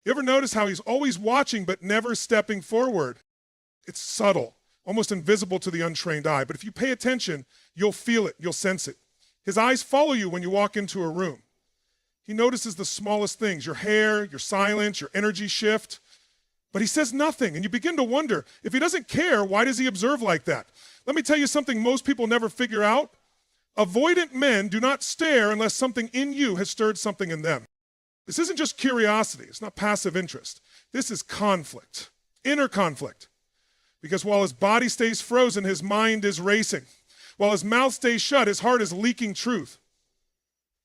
You ever notice how he's always watching but never stepping forward? It's subtle, almost invisible to the untrained eye, but if you pay attention, you'll feel it, you'll sense it. His eyes follow you when you walk into a room. He notices the smallest things, your hair, your silence, your energy shift, but he says nothing, and you begin to wonder, if he doesn't care, why does he observe like that? Let me tell you something most people never figure out. Avoidant men do not stare unless something in you has stirred something in them. This isn't just curiosity, it's not passive interest. This is conflict, inner conflict. Because while his body stays frozen, his mind is racing. While his mouth stays shut, his heart is leaking truth.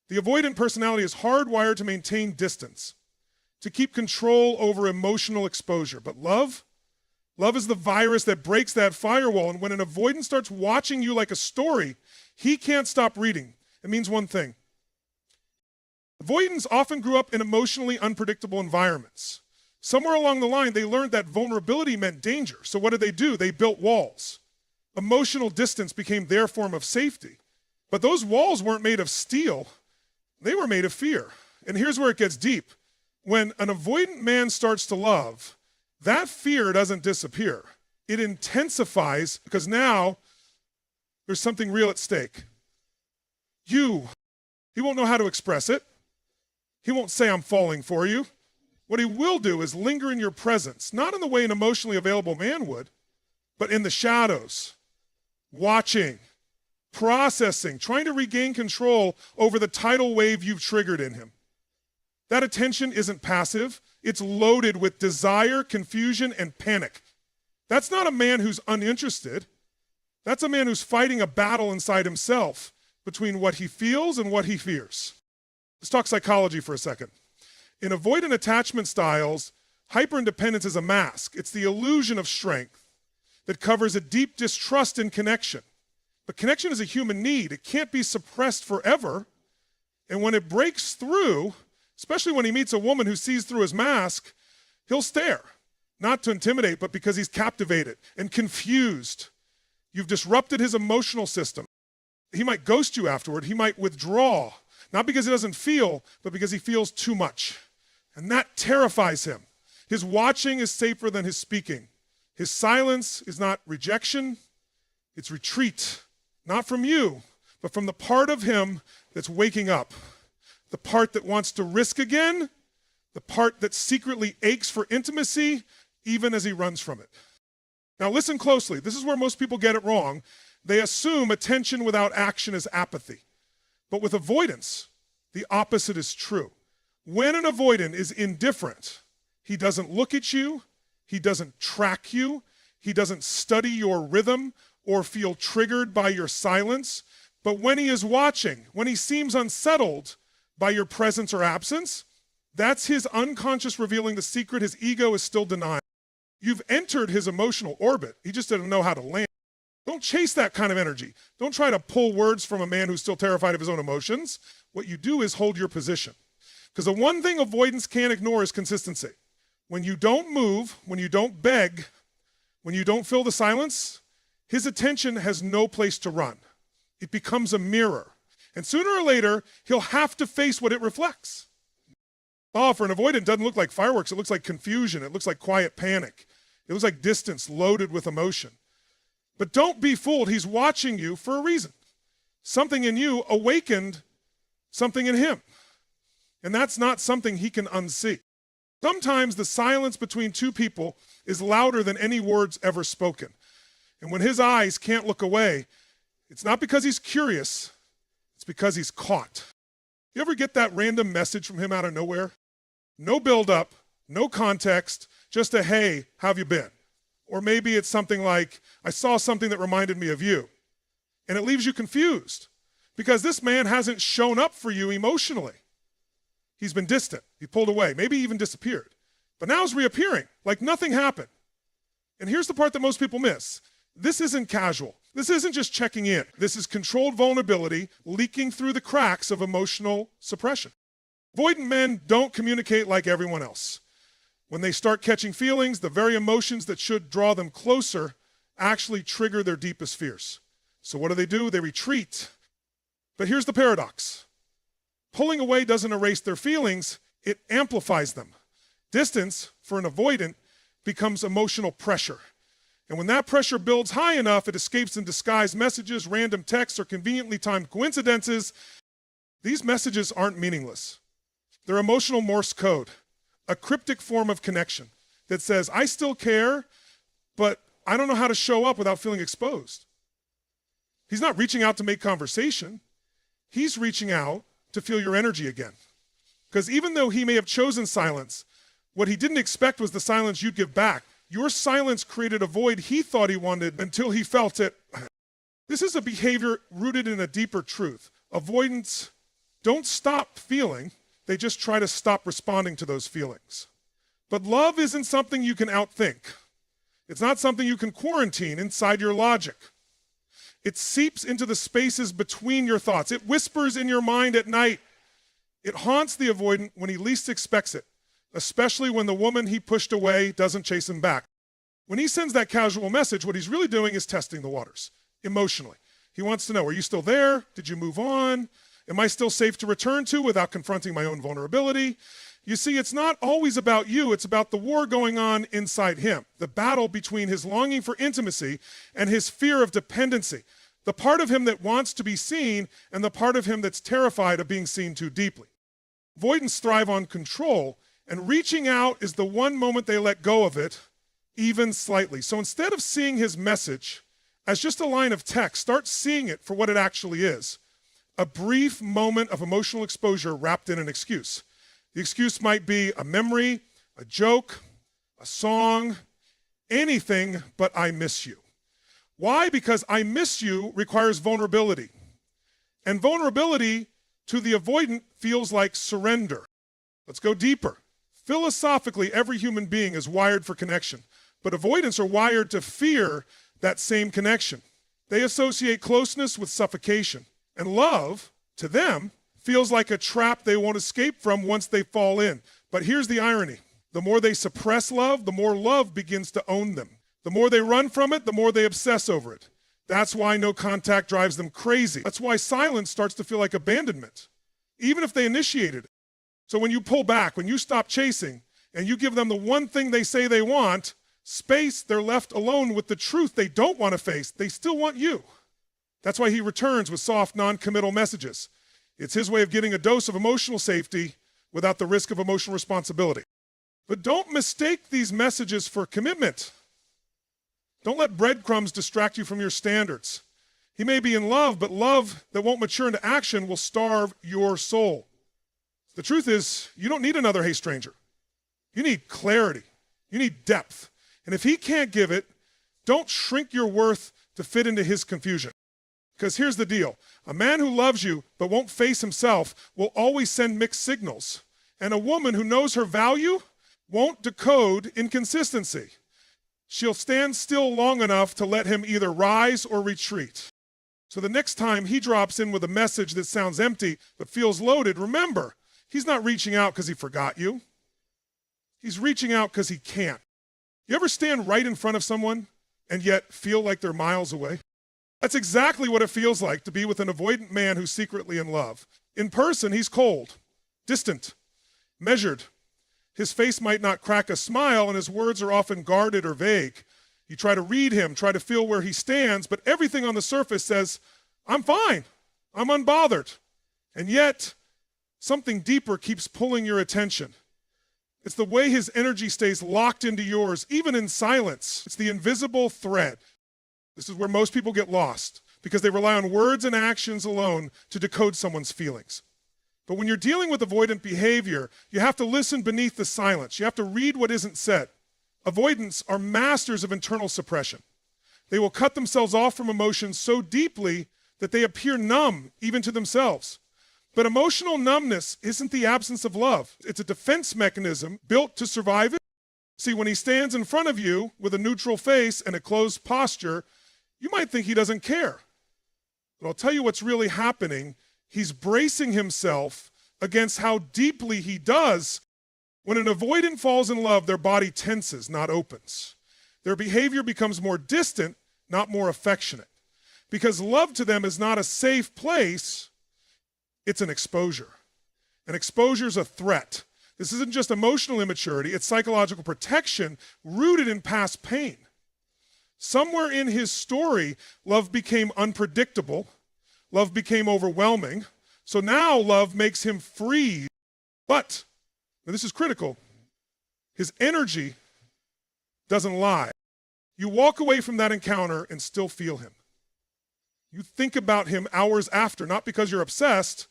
The avoidant personality is hardwired to maintain distance, to keep control over emotional exposure. But love is the virus that breaks that firewall. And when an avoidant starts watching you like a story, he can't stop reading. It means one thing. Avoidants often grew up in emotionally unpredictable environments. Somewhere along the line, they learned that vulnerability meant danger. So what did? They built walls. Emotional distance became their form of safety. But those walls weren't made of steel. They were made of fear. And here's where it gets deep. When an avoidant man starts to love, that fear doesn't disappear. It intensifies because now there's something real at stake. He won't know how to express it. He won't say, I'm falling for you. What he will do is linger in your presence, not in the way an emotionally available man would, but in the shadows, watching, processing, trying to regain control over the tidal wave you've triggered in him. That attention isn't passive. It's loaded with desire, confusion, and panic. That's not a man who's uninterested. That's a man who's fighting a battle inside himself between what he feels and what he fears. Let's talk psychology for a second. In avoidant attachment styles, hyperindependence is a mask. It's the illusion of strength that covers a deep distrust in connection. But connection is a human need. It can't be suppressed forever. And when it breaks through, especially when he meets a woman who sees through his mask, he'll stare. Not to intimidate, but because he's captivated and confused. You've disrupted his emotional system. He might ghost you afterward. He might withdraw. Not because he doesn't feel, but because he feels too much. And that terrifies him. His watching is safer than his speaking. His silence is not rejection, it's retreat. Not from you, but from the part of him that's waking up. The part that wants to risk again, the part that secretly aches for intimacy, even as he runs from it. Now listen closely. This is where most people get it wrong. They assume attention without action is apathy. But with avoidance, the opposite is true. When an avoidant is indifferent, he doesn't look at you, he doesn't track you, he doesn't study your rhythm or feel triggered by your silence. But when he is watching, when he seems unsettled by your presence or absence, that's his unconscious revealing the secret his ego is still denying. You've entered his emotional orbit. He just didn't know how to land. Don't chase that kind of energy. Don't try to pull words from a man who's still terrified of his own emotions. What you do is hold your position. Because the one thing avoidance can't ignore is consistency. When you don't move, when you don't beg, when you don't fill the silence, his attention has no place to run. It becomes a mirror. And sooner or later, he'll have to face what it reflects. Oh, for an avoidant, it doesn't look like fireworks. It looks like confusion. It looks like quiet panic. It looks like distance loaded with emotion. But don't be fooled. He's watching you for a reason. Something in you awakened something in him. And that's not something he can unsee. Sometimes the silence between two people is louder than any words ever spoken. And when his eyes can't look away, it's not because he's curious, it's because he's caught. You ever get that random message from him out of nowhere? No build-up, no context, just a, hey, how have you been? Or maybe it's something like, I saw something that reminded me of you. And it leaves you confused because this man hasn't shown up for you emotionally. He's been distant, he pulled away, maybe even disappeared. But now he's reappearing, like nothing happened. And here's the part that most people miss. This isn't casual. This isn't just checking in. This is controlled vulnerability leaking through the cracks of emotional suppression. Avoidant men don't communicate like everyone else. When they start catching feelings, the very emotions that should draw them closer actually trigger their deepest fears. So what do? They retreat. But here's the paradox. Pulling away doesn't erase their feelings, it amplifies them. Distance, for an avoidant, becomes emotional pressure. And when that pressure builds high enough, it escapes in disguised messages, random texts, or conveniently timed coincidences. These messages aren't meaningless. They're emotional Morse code, a cryptic form of connection that says, I still care, but I don't know how to show up without feeling exposed. He's not reaching out to make conversation. He's reaching out to feel your energy again. Because even though he may have chosen silence, what he didn't expect was the silence you'd give back. Your silence created a void he thought he wanted until he felt it. This is a behavior rooted in a deeper truth. Avoidants don't stop feeling, they just try to stop responding to those feelings. But love isn't something you can outthink. It's not something you can quarantine inside your logic. It seeps into the spaces between your thoughts. It whispers in your mind at night. It haunts the avoidant when he least expects it, especially when the woman he pushed away doesn't chase him back. When he sends that casual message, what he's really doing is testing the waters emotionally. He wants to know, are you still there? Did you move on? Am I still safe to return to without confronting my own vulnerability? You see, it's not always about you. It's about the war going on inside him, the battle between his longing for intimacy and his fear of dependency, the part of him that wants to be seen and the part of him that's terrified of being seen too deeply. Avoidants thrive on control, and reaching out is the one moment they let go of it, even slightly. So instead of seeing his message as just a line of text, start seeing it for what it actually is. A brief moment of emotional exposure wrapped in an excuse. The excuse might be a memory, a joke, a song, anything but I miss you. Why? Because I miss you requires vulnerability. And vulnerability to the avoidant feels like surrender. Let's go deeper. Philosophically, every human being is wired for connection, but avoidants are wired to fear that same connection. They associate closeness with suffocation, and love, to them, feels like a trap they won't escape from once they fall in. But here's the irony. The more they suppress love, the more love begins to own them. The more they run from it, the more they obsess over it. That's why no contact drives them crazy. That's why silence starts to feel like abandonment, even if they initiated it. So when you pull back, when you stop chasing, and you give them the one thing they say they want, space, they're left alone with the truth they don't want to face. They still want you. That's why he returns with soft, non-committal messages. It's his way of getting a dose of emotional safety without the risk of emotional responsibility. But don't mistake these messages for commitment. Don't let breadcrumbs distract you from your standards. He may be in love, but love that won't mature into action will starve your soul. The truth is, you don't need another hey stranger. You need clarity. You need depth. And if he can't give it, don't shrink your worth to fit into his confusion. Because here's the deal. A man who loves you but won't face himself will always send mixed signals. And a woman who knows her value won't decode inconsistency. She'll stand still long enough to let him either rise or retreat. So the next time he drops in with a message that sounds empty but feels loaded, remember, he's not reaching out because he forgot you. He's reaching out because he can't. You ever stand right in front of someone and yet feel like they're miles away? That's exactly what it feels like to be with an avoidant man who's secretly in love. In person, he's cold, distant, measured. His face might not crack a smile, and his words are often guarded or vague. You try to read him, try to feel where he stands, but everything on the surface says, I'm fine, I'm unbothered. And yet, something deeper keeps pulling your attention. It's the way his energy stays locked into yours, even in silence. It's the invisible thread. This is where most people get lost, because they rely on words and actions alone to decode someone's feelings. But when you're dealing with avoidant behavior, you have to listen beneath the silence. You have to read what isn't said. Avoidants are masters of internal suppression. They will cut themselves off from emotions so deeply that they appear numb, even to themselves. But emotional numbness isn't the absence of love. It's a defense mechanism built to survive it. See, when he stands in front of you with a neutral face and a closed posture, you might think he doesn't care. But I'll tell you what's really happening. He's bracing himself against how deeply he does. When an avoidant falls in love, their body tenses, not opens. Their behavior becomes more distant, not more affectionate. Because love to them is not a safe place, it's an exposure. An exposure is a threat. This isn't just emotional immaturity, it's psychological protection rooted in past pain. Somewhere in his story, love became unpredictable, love became overwhelming, so now love makes him freeze. But, and this is critical, his energy doesn't lie. You walk away from that encounter and still feel him. You think about him hours after, not because you're obsessed,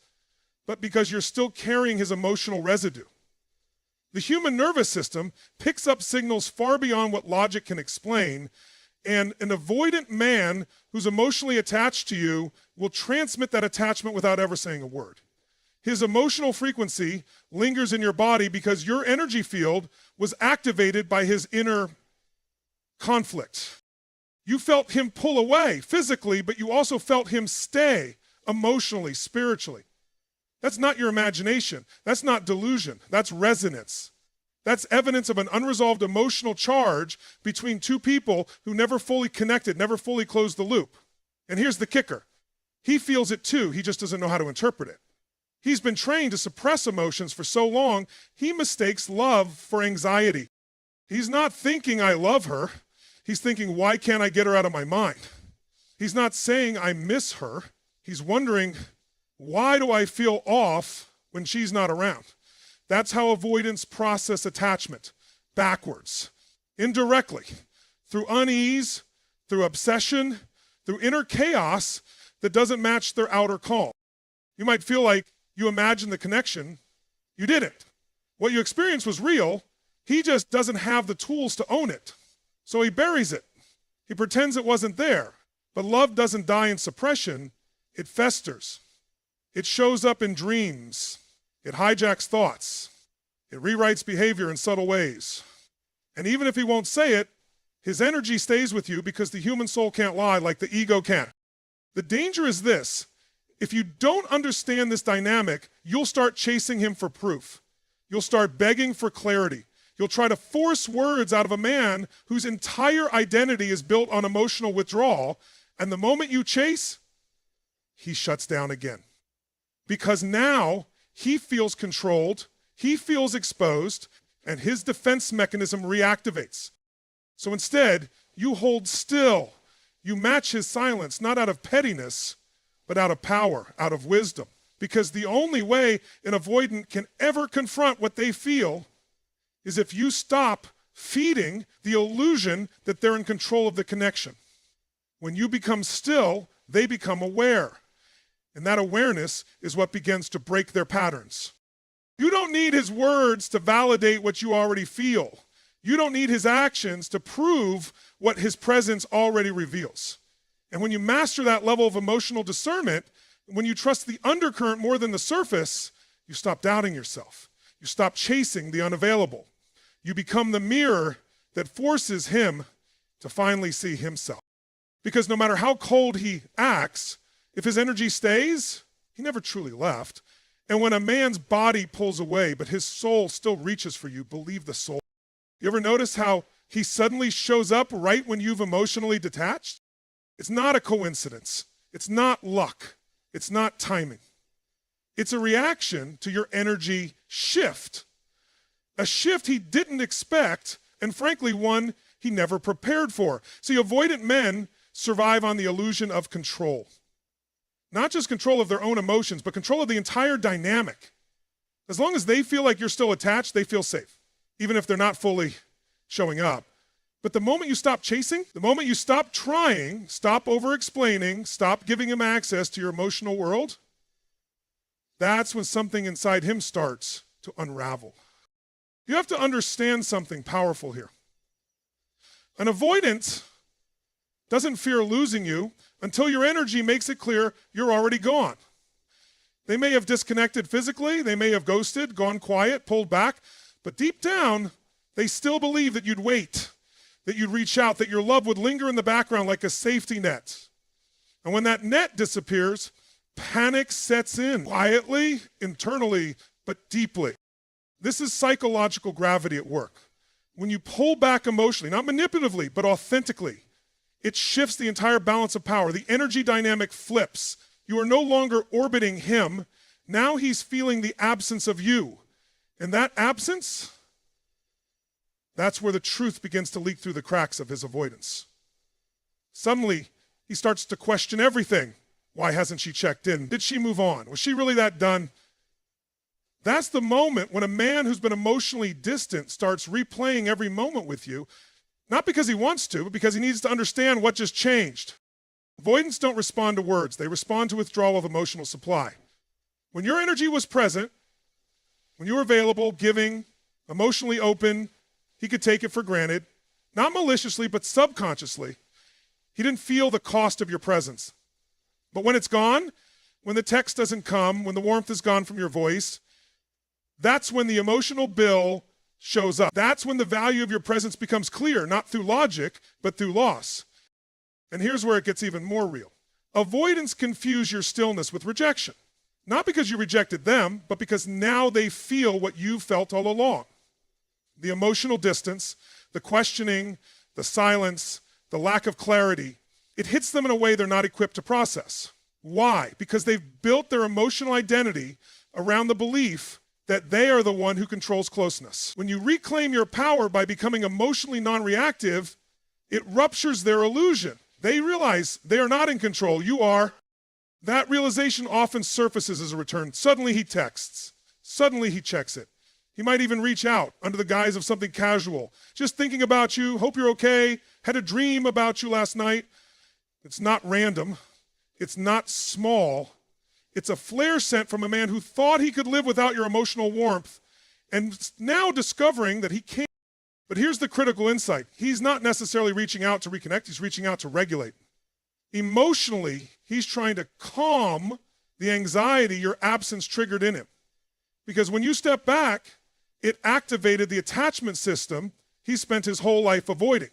but because you're still carrying his emotional residue. The human nervous system picks up signals far beyond what logic can explain, and an avoidant man who's emotionally attached to you will transmit that attachment without ever saying a word. His emotional frequency lingers in your body because your energy field was activated by his inner conflict. You felt him pull away physically, but you also felt him stay emotionally, spiritually. That's not your imagination. That's not delusion. That's resonance. That's evidence of an unresolved emotional charge between two people who never fully connected, never fully closed the loop. And here's the kicker. He feels it too. He just doesn't know how to interpret it. He's been trained to suppress emotions for so long, he mistakes love for anxiety. He's not thinking, I love her. He's thinking, why can't I get her out of my mind? He's not saying, I miss her. He's wondering, why do I feel off when she's not around? That's how avoidants process attachment, backwards, indirectly, through unease, through obsession, through inner chaos that doesn't match their outer calm. You might feel like you imagined the connection. You didn't. What you experienced was real. He just doesn't have the tools to own it. So he buries it. He pretends it wasn't there. But love doesn't die in suppression. It festers. It shows up in dreams. It hijacks thoughts. It rewrites behavior in subtle ways. And even if he won't say it, his energy stays with you because the human soul can't lie like the ego can. The danger is this. If you don't understand this dynamic, you'll start chasing him for proof. You'll start begging for clarity. You'll try to force words out of a man whose entire identity is built on emotional withdrawal, and the moment you chase, he shuts down again. Because now he feels controlled, he feels exposed, and his defense mechanism reactivates. So instead, you hold still. You match his silence, not out of pettiness, but out of power, out of wisdom. Because the only way an avoidant can ever confront what they feel is if you stop feeding the illusion that they're in control of the connection. When you become still, they become aware. And that awareness is what begins to break their patterns. You don't need his words to validate what you already feel. You don't need his actions to prove what his presence already reveals. And when you master that level of emotional discernment, when you trust the undercurrent more than the surface, you stop doubting yourself. You stop chasing the unavailable. You become the mirror that forces him to finally see himself. Because no matter how cold he acts, if his energy stays, he never truly left. And when a man's body pulls away, but his soul still reaches for you, believe the soul. You ever notice how he suddenly shows up right when you've emotionally detached? It's not a coincidence. It's not luck. It's not timing. It's a reaction to your energy shift. A shift he didn't expect, and frankly, one he never prepared for. See, avoidant men survive on the illusion of control. Not just control of their own emotions, but control of the entire dynamic. As long as they feel like you're still attached, they feel safe, even if they're not fully showing up. But the moment you stop chasing, the moment you stop trying, stop over-explaining, stop giving him access to your emotional world, that's when something inside him starts to unravel. You have to understand something powerful here. An avoidant doesn't fear losing you until your energy makes it clear you're already gone. They may have disconnected physically, they may have ghosted, gone quiet, pulled back, but deep down, they still believe that you'd wait, that you'd reach out, that your love would linger in the background like a safety net. And when that net disappears, panic sets in, quietly, internally, but deeply. This is psychological gravity at work. When you pull back emotionally, not manipulatively, but authentically, it shifts the entire balance of power. The energy dynamic flips. You are no longer orbiting him. Now he's feeling the absence of you. And that absence, that's where the truth begins to leak through the cracks of his avoidance. Suddenly, he starts to question everything. Why hasn't she checked in? Did she move on? Was she really that done? That's the moment when a man who's been emotionally distant starts replaying every moment with you, not because he wants to, but because he needs to understand what just changed. Avoidants don't respond to words. They respond to withdrawal of emotional supply. When your energy was present, when you were available, giving, emotionally open, he could take it for granted, not maliciously, but subconsciously. He didn't feel the cost of your presence. But when it's gone, when the text doesn't come, when the warmth is gone from your voice, that's when the emotional bill shows up. That's when the value of your presence becomes clear, not through logic, but through loss. And here's where it gets even more real. Avoidants confuse your stillness with rejection. Not because you rejected them, but because now they feel what you felt all along. The emotional distance, the questioning, the silence, the lack of clarity, it hits them in a way they're not equipped to process. Why? Because they've built their emotional identity around the belief that they are the one who controls closeness. When you reclaim your power by becoming emotionally non-reactive, it ruptures their illusion. They realize they are not in control, you are. That realization often surfaces as a return. Suddenly he texts. Suddenly he checks it. He might even reach out under the guise of something casual. Just thinking about you, hope you're okay, had a dream about you last night. It's not random. It's not small. It's a flare sent from a man who thought he could live without your emotional warmth and now discovering that he can't. But here's the critical insight. He's not necessarily reaching out to reconnect. He's reaching out to regulate. Emotionally, he's trying to calm the anxiety your absence triggered in him. Because when you step back, it activated the attachment system he spent his whole life avoiding.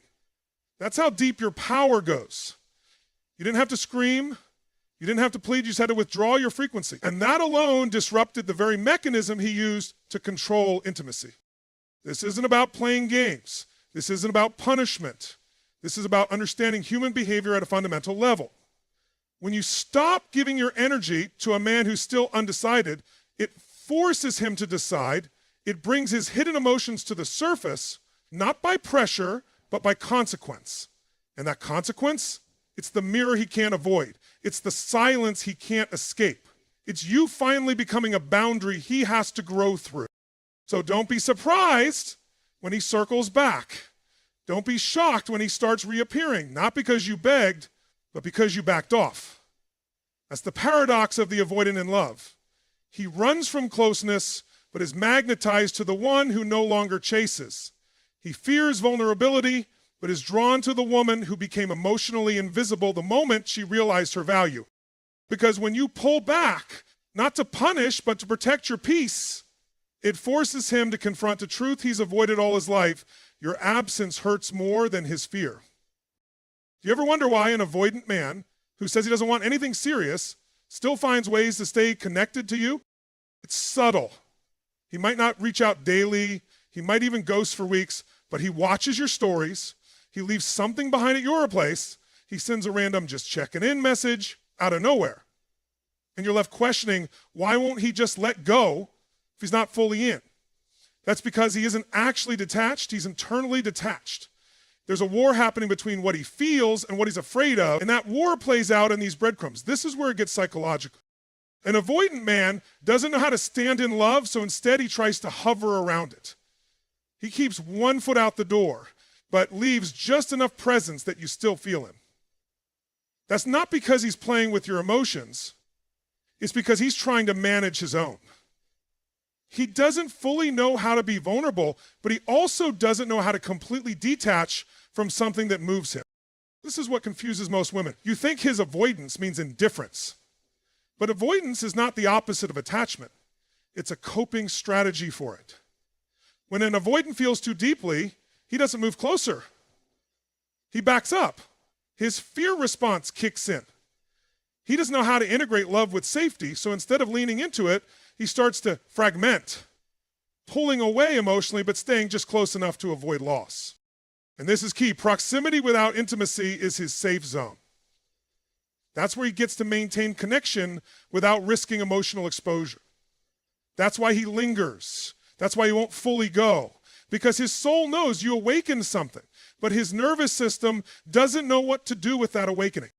That's how deep your power goes. You didn't have to scream. You didn't have to plead. You just had to withdraw your frequency. And that alone disrupted the very mechanism he used to control intimacy. This isn't about playing games. This isn't about punishment. This is about understanding human behavior at a fundamental level. When you stop giving your energy to a man who's still undecided, it forces him to decide. It brings his hidden emotions to the surface, not by pressure, but by consequence. And that consequence, it's the mirror he can't avoid. It's the silence he can't escape. It's you finally becoming a boundary he has to grow through. So don't be surprised when he circles back. Don't be shocked when he starts reappearing, not because you begged, but because you backed off. That's the paradox of the avoidant in love. He runs from closeness, but is magnetized to the one who no longer chases. He fears vulnerability, but is drawn to the woman who became emotionally invisible the moment she realized her value. Because when you pull back, not to punish, but to protect your peace, it forces him to confront a truth he's avoided all his life. Your absence hurts more than his fear. Do you ever wonder why an avoidant man who says he doesn't want anything serious still finds ways to stay connected to you? It's subtle. He might not reach out daily. He might even ghost for weeks, but he watches your stories. He leaves something behind at your place. He sends a random just checking in message out of nowhere. And you're left questioning, why won't he just let go if he's not fully in? That's because he isn't actually detached, he's internally detached. There's a war happening between what he feels and what he's afraid of, and that war plays out in these breadcrumbs. This is where it gets psychological. An avoidant man doesn't know how to stand in love, so instead he tries to hover around it. He keeps one foot out the door, but leaves just enough presence that you still feel him. That's not because he's playing with your emotions. It's because he's trying to manage his own. He doesn't fully know how to be vulnerable, but he also doesn't know how to completely detach from something that moves him. This is what confuses most women. You think his avoidance means indifference, but avoidance is not the opposite of attachment. It's a coping strategy for it. When an avoidant feels too deeply, he doesn't move closer. He backs up. His fear response kicks in. He doesn't know how to integrate love with safety, so instead of leaning into it, he starts to fragment, pulling away emotionally, but staying just close enough to avoid loss. And this is key. Proximity without intimacy is his safe zone. That's where he gets to maintain connection without risking emotional exposure. That's why he lingers. That's why he won't fully go, because his soul knows you awakened something, but his nervous system doesn't know what to do with that awakening.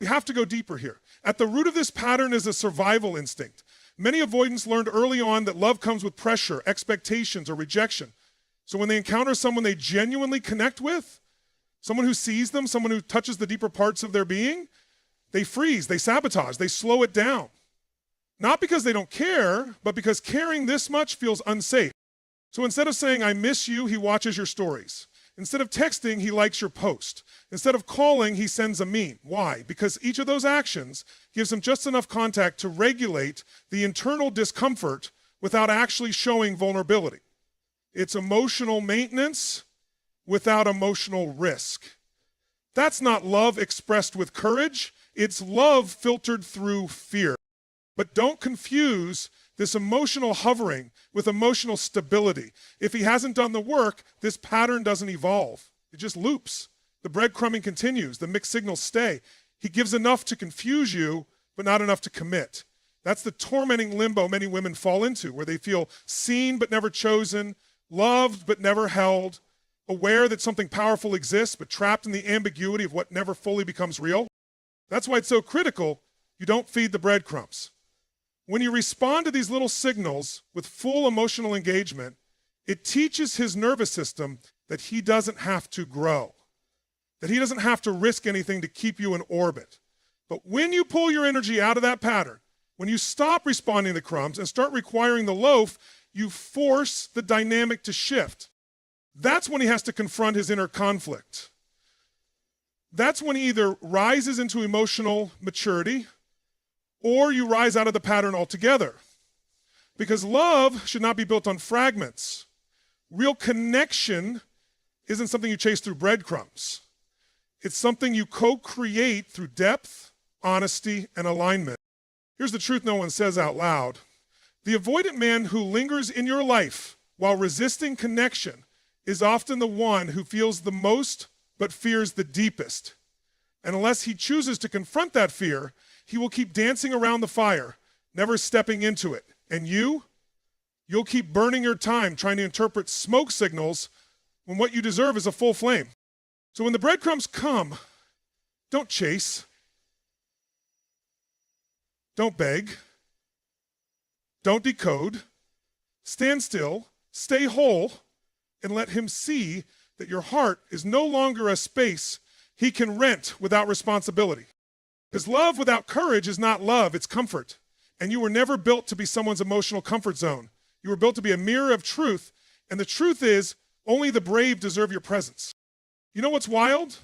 We have to go deeper here. At the root of this pattern is a survival instinct. Many avoidants learned early on that love comes with pressure, expectations, or rejection. So when they encounter someone they genuinely connect with, someone who sees them, someone who touches the deeper parts of their being, they freeze, they sabotage, they slow it down. Not because they don't care, but because caring this much feels unsafe. So instead of saying, I miss you, he watches your stories. Instead of texting, he likes your post. Instead of calling, he sends a meme. Why? Because each of those actions gives him just enough contact to regulate the internal discomfort without actually showing vulnerability. It's emotional maintenance without emotional risk. That's not love expressed with courage. It's love filtered through fear. But don't confuse this emotional hovering with emotional stability. If he hasn't done the work, this pattern doesn't evolve. It just loops. The breadcrumbing continues. The mixed signals stay. He gives enough to confuse you, but not enough to commit. That's the tormenting limbo many women fall into, where they feel seen but never chosen, loved but never held, aware that something powerful exists, but trapped in the ambiguity of what never fully becomes real. That's why it's so critical you don't feed the breadcrumbs. When you respond to these little signals with full emotional engagement, it teaches his nervous system that he doesn't have to grow, that he doesn't have to risk anything to keep you in orbit. But when you pull your energy out of that pattern, when you stop responding to the crumbs and start requiring the loaf, you force the dynamic to shift. That's when he has to confront his inner conflict. That's when he either rises into emotional maturity or you rise out of the pattern altogether. Because love should not be built on fragments. Real connection isn't something you chase through breadcrumbs. It's something you co-create through depth, honesty, and alignment. Here's the truth no one says out loud. The avoidant man who lingers in your life while resisting connection is often the one who feels the most but fears the deepest. And unless he chooses to confront that fear, he will keep dancing around the fire, never stepping into it. And you'll keep burning your time trying to interpret smoke signals when what you deserve is a full flame. So when the breadcrumbs come, don't chase. Don't beg. Don't decode. Stand still, stay whole, and let him see that your heart is no longer a space he can rent without responsibility. Because love without courage is not love, it's comfort. And you were never built to be someone's emotional comfort zone. You were built to be a mirror of truth, and the truth is, only the brave deserve your presence. You know what's wild?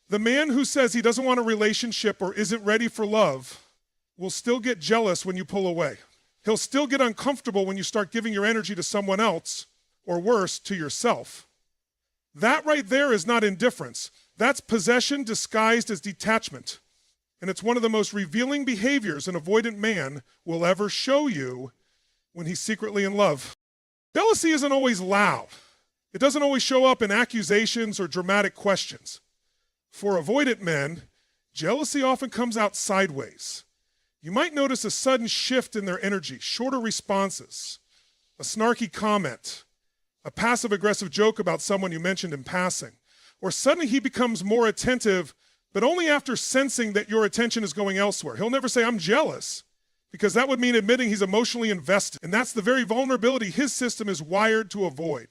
The man who says he doesn't want a relationship or isn't ready for love will still get jealous when you pull away. He'll still get uncomfortable when you start giving your energy to someone else, or worse, to yourself. That right there is not indifference. That's possession disguised as detachment. And it's one of the most revealing behaviors an avoidant man will ever show you when he's secretly in love. Jealousy isn't always loud. It doesn't always show up in accusations or dramatic questions. For avoidant men, jealousy often comes out sideways. You might notice a sudden shift in their energy, shorter responses, a snarky comment, a passive-aggressive joke about someone you mentioned in passing, or suddenly he becomes more attentive, but only after sensing that your attention is going elsewhere. He'll never say, I'm jealous, because that would mean admitting he's emotionally invested, and that's the very vulnerability his system is wired to avoid.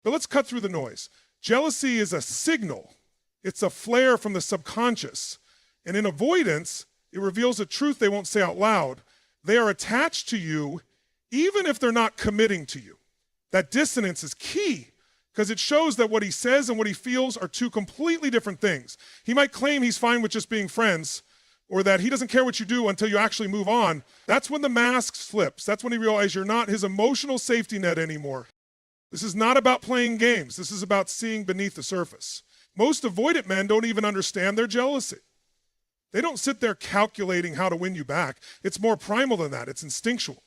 But let's cut through the noise. Jealousy is a signal. It's a flare from the subconscious, and in avoidance, it reveals a truth they won't say out loud. They are attached to you even if they're not committing to you. That dissonance is key because it shows that what he says and what he feels are two completely different things. He might claim he's fine with just being friends or that he doesn't care what you do until you actually move on. That's when the mask slips. That's when he realizes you're not his emotional safety net anymore. This is not about playing games. This is about seeing beneath the surface. Most avoidant men don't even understand their jealousy. They don't sit there calculating how to win you back. It's more primal than that. It's instinctual.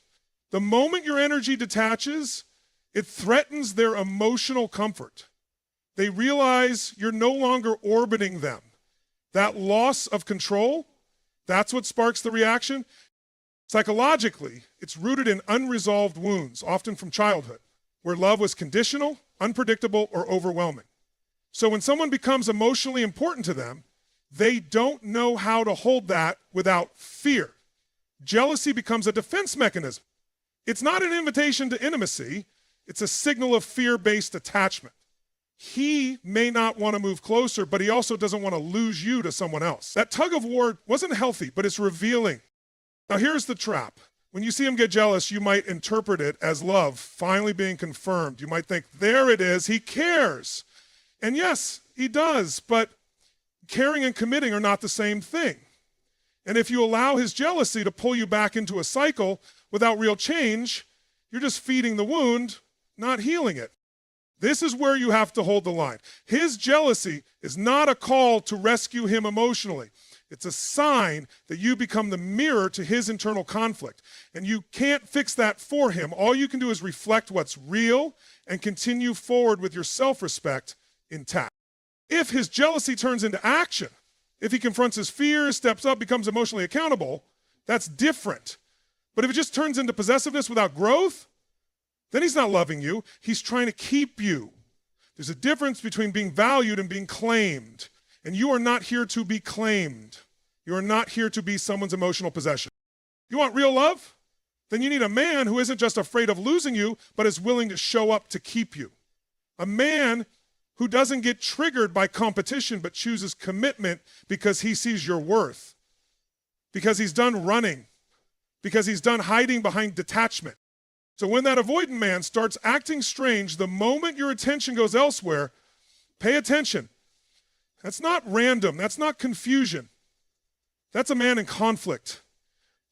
The moment your energy detaches, it threatens their emotional comfort. They realize you're no longer orbiting them. That loss of control, that's what sparks the reaction. Psychologically, it's rooted in unresolved wounds, often from childhood, where love was conditional, unpredictable, or overwhelming. So when someone becomes emotionally important to them, they don't know how to hold that without fear. Jealousy becomes a defense mechanism. It's not an invitation to intimacy. It's a signal of fear-based attachment. He may not want to move closer, but he also doesn't want to lose you to someone else. That tug of war wasn't healthy, but it's revealing. Now here's the trap. When you see him get jealous, you might interpret it as love finally being confirmed. You might think, there it is, he cares. And yes, he does, but caring and committing are not the same thing. And if you allow his jealousy to pull you back into a cycle without real change, you're just feeding the wound, not healing it. This is where you have to hold the line. His jealousy is not a call to rescue him emotionally. It's a sign that you become the mirror to his internal conflict. And you can't fix that for him. All you can do is reflect what's real and continue forward with your self-respect intact. If his jealousy turns into action, if he confronts his fears, steps up, becomes emotionally accountable, that's different. But if it just turns into possessiveness without growth, then he's not loving you. He's trying to keep you. There's a difference between being valued and being claimed. And you are not here to be claimed. You are not here to be someone's emotional possession. You want real love? Then you need a man who isn't just afraid of losing you, but is willing to show up to keep you. A man who doesn't get triggered by competition, but chooses commitment because he sees your worth, because he's done running, because he's done hiding behind detachment. So when that avoidant man starts acting strange, the moment your attention goes elsewhere, pay attention. That's not random. That's not confusion. That's a man in conflict.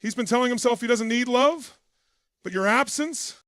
He's been telling himself he doesn't need love, but your absence